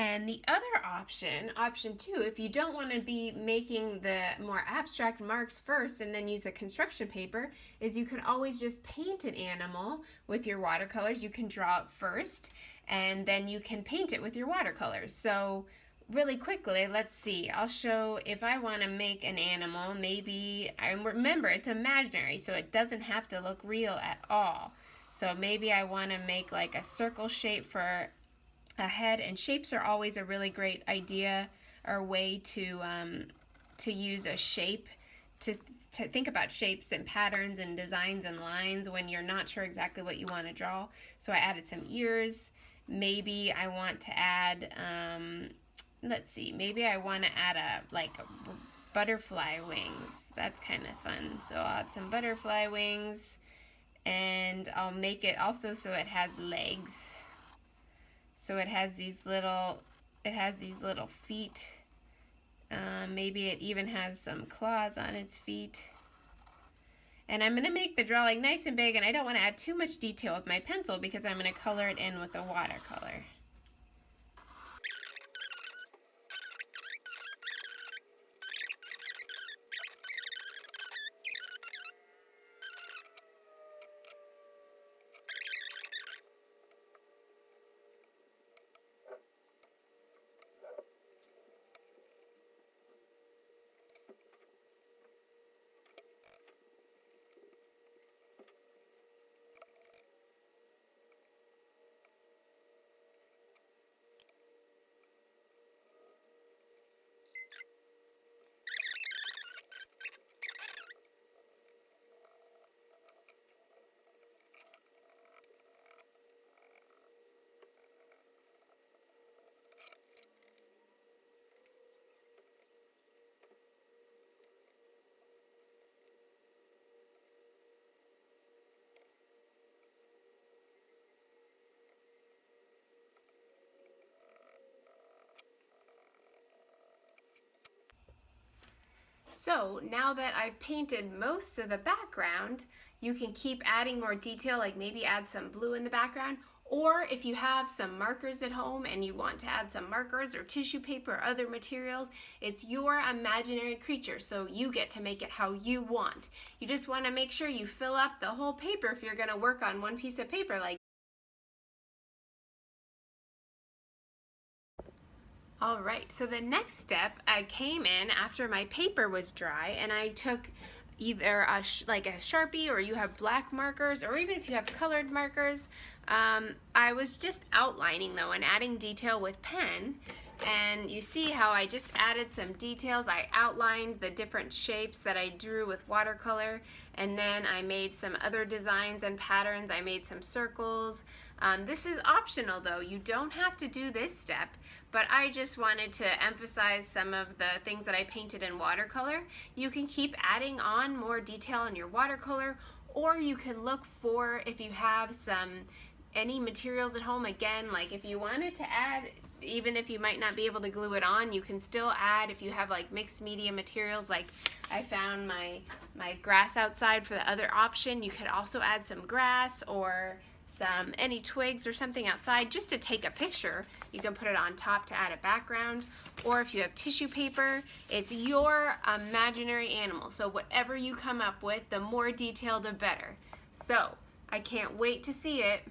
And the other option 2, if you don't want to be making the more abstract marks first and then use the construction paper, is you can always just paint an animal with your watercolors. You can draw it first and then you can paint it with your watercolors. So really quickly, let's see. I'll show if I want to make an animal. Maybe, I remember it's imaginary, so it doesn't have to look real at all. So maybe I want to make like a circle shape for a head, and shapes are always a really great idea or way to use a shape, to think about shapes and patterns and designs and lines when you're not sure exactly what you want to draw. So I added some ears. Maybe I want to add, let's see, maybe I want to add a butterfly wings. That's kind of fun. So I'll add some butterfly wings, and I'll make it also so it has legs. So it has these little feet. Maybe it even has some claws on its feet. And I'm going to make the drawing nice and big, and I don't want to add too much detail with my pencil because I'm going to color it in with a watercolor. So now that I've painted most of the background, you can keep adding more detail, like maybe add some blue in the background, or if you have some markers at home and you want to add some markers or tissue paper or other materials, it's your imaginary creature, so you get to make it how you want. You just want to make sure you fill up the whole paper if you're going to work on one piece of paper like. Alright, so the next step, I came in after my paper was dry and I took either a Sharpie, or you have black markers, or even if you have colored markers. I was just outlining though and adding detail with pen, and you see how I just added some details. I outlined the different shapes that I drew with watercolor, and then I made some other designs and patterns. I made some circles. This is optional though, you don't have to do this step, but I just wanted to emphasize some of the things that I painted in watercolor. You can keep adding on more detail in your watercolor, or you can look for, if you have any materials at home, again, like if you wanted to add, even if you might not be able to glue it on, you can still add, if you have like mixed media materials, like I found my grass outside for the other option. You could also add some grass or any twigs or something outside just to take a picture. You can put it on top to add a background, or if you have tissue paper, it's your imaginary animal. So whatever you come up with, the more detail the better. So I can't wait to see it.